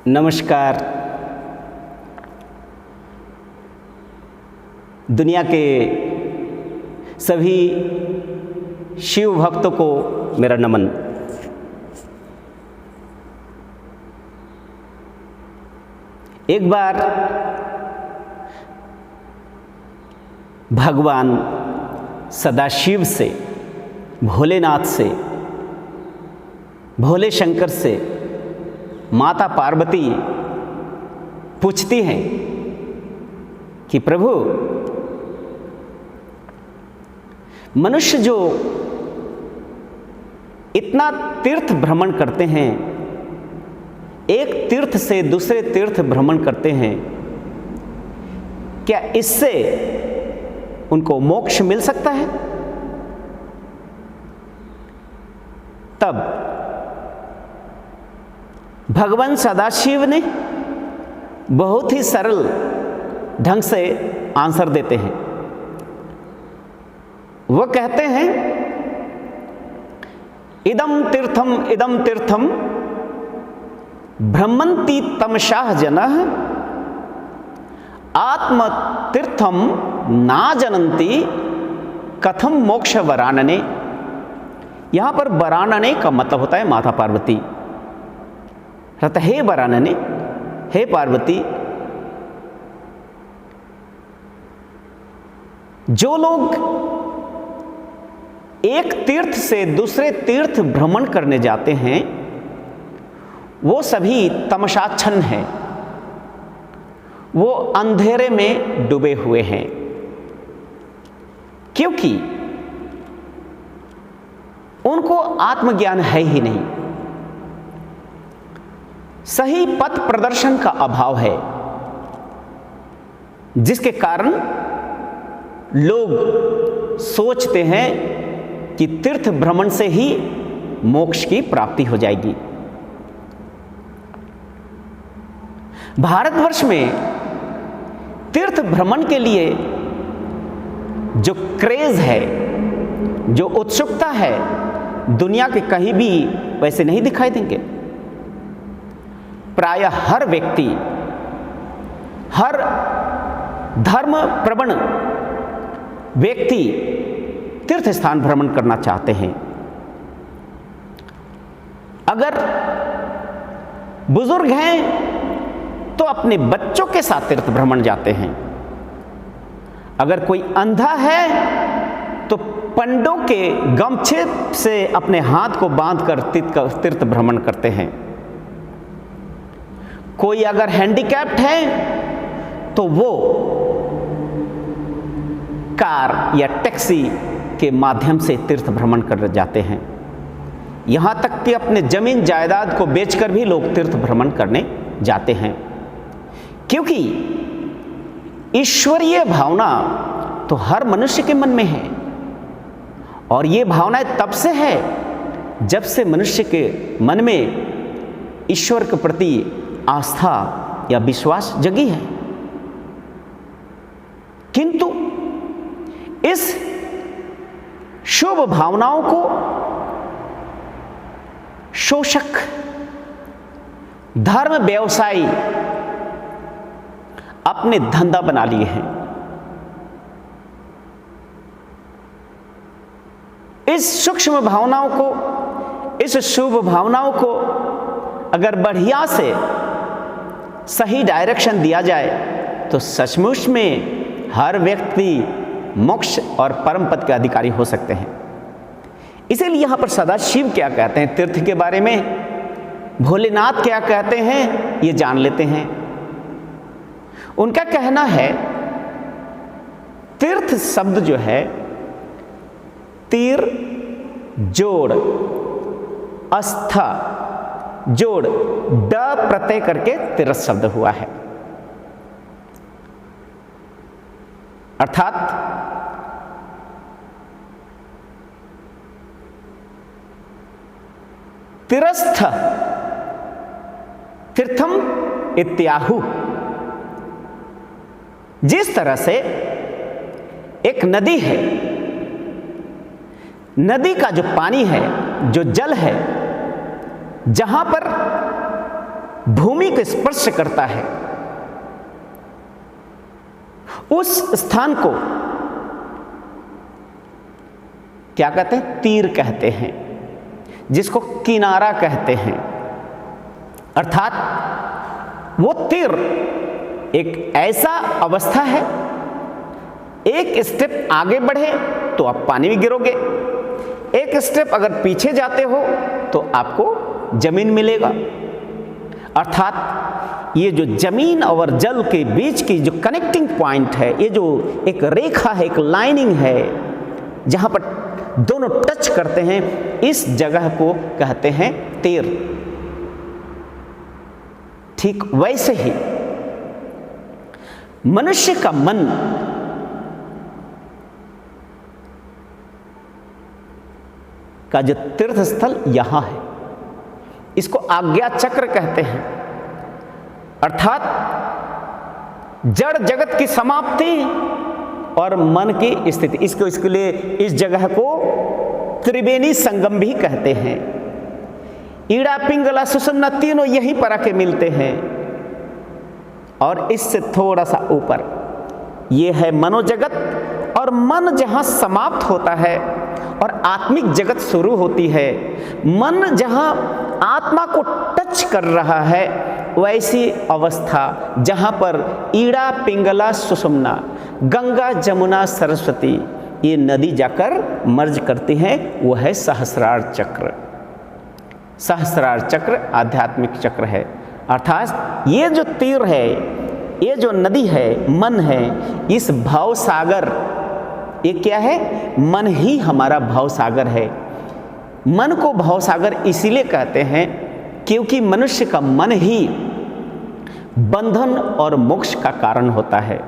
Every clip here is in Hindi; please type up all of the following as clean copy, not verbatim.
नमस्कार। दुनिया के सभी शिव भक्तों को मेरा नमन। एक बार भगवान सदाशिव से, भोलेनाथ से, भोले शंकर से माता पार्वती पूछती हैं कि प्रभु, मनुष्य जो इतना तीर्थ भ्रमण करते हैं, एक तीर्थ से दूसरे तीर्थ भ्रमण करते हैं, क्या इससे उनको मोक्ष मिल सकता है? तब भगवान सदाशिव ने बहुत ही सरल ढंग से आंसर देते हैं। वो कहते हैं, इदम तीर्थम भ्रमन्ति तमशाः जनः आत्म तीर्थम ना जनन्ति कथम मोक्ष वरानने। यहां पर वरानने का मतलब होता है माता पार्वती। कहता हे वरानने, हे पार्वती, जो लोग एक तीर्थ से दूसरे तीर्थ भ्रमण करने जाते हैं वो सभी तमसाच्छन्न हैं, वो अंधेरे में डूबे हुए हैं, क्योंकि उनको आत्मज्ञान है ही नहीं। सही पथ प्रदर्शन का अभाव है, जिसके कारण लोग सोचते हैं कि तीर्थ भ्रमण से ही मोक्ष की प्राप्ति हो जाएगी। भारतवर्ष में तीर्थ भ्रमण के लिए जो क्रेज है, जो उत्सुकता है, दुनिया के कहीं भी वैसे नहीं दिखाई देंगे। प्रायः हर व्यक्ति, हर धर्म प्रवण व्यक्ति तीर्थ स्थान भ्रमण करना चाहते हैं। अगर बुजुर्ग हैं तो अपने बच्चों के साथ तीर्थ भ्रमण जाते हैं। अगर कोई अंधा है तो पंडों के गमछे से अपने हाथ को बांधकर तीर्थ भ्रमण करते हैं। कोई अगर हैंडीकैप्ड है तो वो कार या टैक्सी के माध्यम से तीर्थ भ्रमण कर जाते हैं। यहाँ तक कि अपने जमीन जायदाद को बेचकर भी लोग तीर्थ भ्रमण करने जाते हैं, क्योंकि ईश्वरीय भावना तो हर मनुष्य के मन में है। और ये भावनाएं तब से है जब से मनुष्य के मन में ईश्वर के प्रति आस्था या विश्वास जगी है। किंतु इस शुभ भावनाओं को शोषक धर्म व्यवसायी अपने धंधा बना लिए हैं। इस सूक्ष्म भावनाओं को, इस शुभ भावनाओं को अगर बढ़िया से सही डायरेक्शन दिया जाए तो सचमुच में हर व्यक्ति मोक्ष और परम पद के अधिकारी हो सकते हैं। इसीलिए यहां पर सदाशिव क्या कहते हैं तीर्थ के बारे में, भोलेनाथ क्या कहते हैं, ये जान लेते हैं। उनका कहना है, तीर्थ शब्द जो है, तीर जोड़ अस्था जोड़ ड प्रत्यय करके तीर्थ शब्द हुआ है। अर्थात तीरस्थ तीर्थम इत्याहु। जिस तरह से एक नदी है, नदी का जो पानी है, जो जल है, जहां पर भूमि को स्पर्श करता है, उस स्थान को क्या कहते हैं? तीर कहते हैं, जिसको किनारा कहते हैं। अर्थात वो तीर एक ऐसा अवस्था है, एक स्टेप आगे बढ़े तो आप पानी में गिरोगे, एक स्टेप अगर पीछे जाते हो तो आपको जमीन मिलेगा। अर्थात ये जो जमीन और जल के बीच की जो कनेक्टिंग पॉइंट है, ये जो एक रेखा है, एक लाइनिंग है, जहां पर दोनों टच करते हैं, इस जगह को कहते हैं तीर। ठीक वैसे ही मनुष्य का मन का जो तीर्थ स्थल यहां है, इसको आज्ञा चक्र कहते हैं। अर्थात जड़ जगत की समाप्ति और मन की स्थिति, इसके लिए इस जगह को त्रिवेणी संगम भी कहते हैं। ईड़ा पिंगला सुषुम्ना तीनों यहीं पर आके मिलते हैं। और इससे थोड़ा सा ऊपर ये है मनोजगत, और मन जहां समाप्त होता है और आत्मिक जगत शुरू होती है, मन जहां आत्मा को टच कर रहा है, वैसी अवस्था जहां पर ईड़ा पिंगला सुषुम्ना, गंगा जमुना सरस्वती ये नदी जाकर मर्ज करती हैं, वो है सहस्रार चक्र। सहस्रार चक्र आध्यात्मिक चक्र है। अर्थात ये जो तीर है, ये जो नदी है, मन है, इस भाव सागर, ये क्या है? मन ही हमारा भाव सागर है। मन को भाव सागर इसीलिए कहते हैं क्योंकि मनुष्य का मन ही बंधन और मोक्ष का कारण होता है।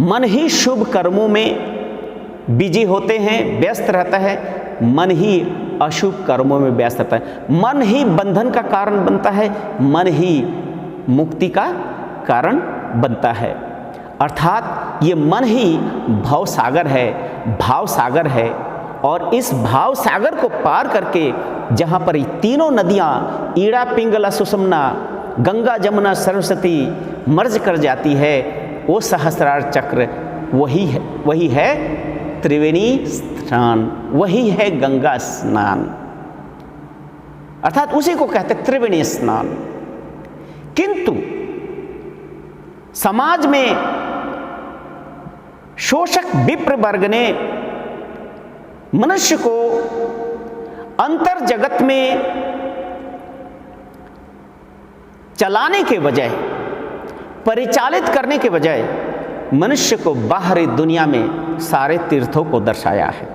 मन ही शुभ कर्मों में बिजी होते हैं, व्यस्त रहता है, मन ही अशुभ कर्मों में व्यस्त रहता है। मन ही बंधन का कारण बनता है, मन ही मुक्ति का कारण बनता है। अर्थात ये मन ही भाव सागर है, भाव सागर है। और इस भाव सागर को पार करके जहाँ पर ये तीनों नदियाँ ईड़ा पिंगला सुषुम्ना, गंगा जमुना सरस्वती मर्ज कर जाती है, वो सहस्रार चक्र वही है त्रिवेणी स्नान, वही है गंगा स्नान। अर्थात उसी को कहते त्रिवेणी स्नान। किंतु समाज में शोषक विप्र वर्ग ने मनुष्य को अंतर जगत में चलाने के बजाय, परिचालित करने के बजाय मनुष्य को बाहरी दुनिया में सारे तीर्थों को दर्शाया है।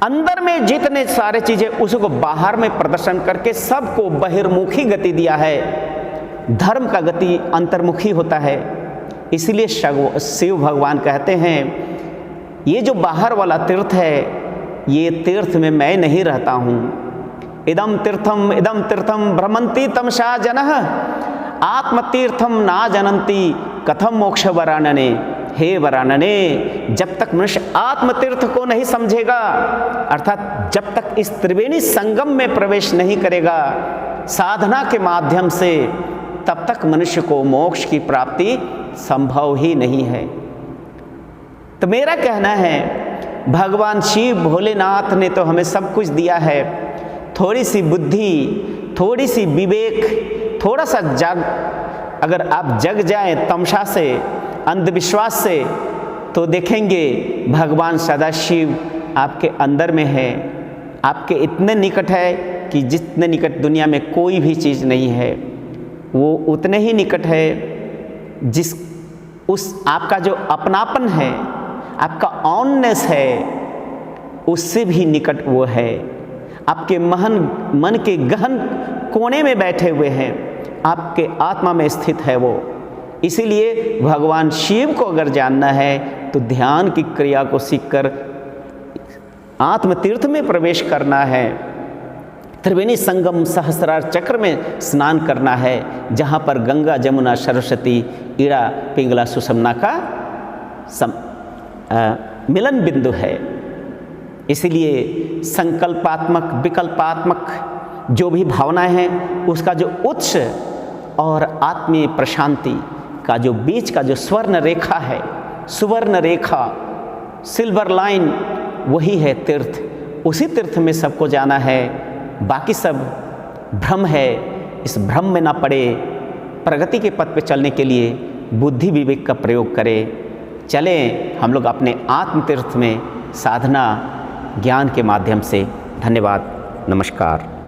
अंदर में जितने सारे चीजें उसको बाहर में प्रदर्शन करके सबको बहिर्मुखी गति दिया है। धर्म का गति अंतर्मुखी होता है। इसलिए शिव भगवान कहते हैं ये जो बाहर वाला तीर्थ है, ये तीर्थ में मैं नहीं रहता हूँ। इदम तीर्थम भ्रमंती तमसा जनः आत्मतीर्थम ना जनंती कथम मोक्ष वरानने। हे वरानने, जब तक मनुष्य आत्मतीर्थ को नहीं समझेगा, अर्थात जब तक इस त्रिवेणी संगम में प्रवेश नहीं करेगा साधना के माध्यम से, तब तक मनुष्य को मोक्ष की प्राप्ति संभव ही नहीं है। तो मेरा कहना है भगवान शिव भोलेनाथ ने तो हमें सब कुछ दिया है। थोड़ी सी बुद्धि, थोड़ी सी विवेक, थोड़ा सा अगर आप जग जाएं तमसा से, अंधविश्वास से, तो देखेंगे भगवान सदाशिव आपके अंदर में है, आपके इतने निकट है कि जितने निकट दुनिया में कोई भी चीज़ नहीं है, वो उतने ही निकट है जिस उस आपका जो अपनापन है, आपका ऑननेस है, उससे भी निकट वो है। आपके मन के गहन कोने में बैठे हुए हैं, आपके आत्मा में स्थित है वो। इसीलिए भगवान शिव को अगर जानना है तो ध्यान की क्रिया को सीखकर आत्मतीर्थ में प्रवेश करना है, त्रिवेणी संगम सहस्रार चक्र में स्नान करना है, जहाँ पर गंगा जमुना सरस्वती ईड़ा पिंगला सुषुम्ना का मिलन बिंदु है। इसलिए संकल्पात्मक, विकल्पात्मक, जो भी भावनाएं हैं उसका जो उच्च और आत्मीय प्रशांति का जो बीच का जो स्वर्ण रेखा है, सुवर्ण रेखा, सिल्वर लाइन, वही है तीर्थ। उसी तीर्थ में सबको जाना है, बाकी सब भ्रम है। इस भ्रम में ना पड़े, प्रगति के पथ पे चलने के लिए बुद्धि विवेक का प्रयोग करें। चलें हम लोग अपने आत्म तीर्थ में साधना ज्ञान के माध्यम से। धन्यवाद, नमस्कार।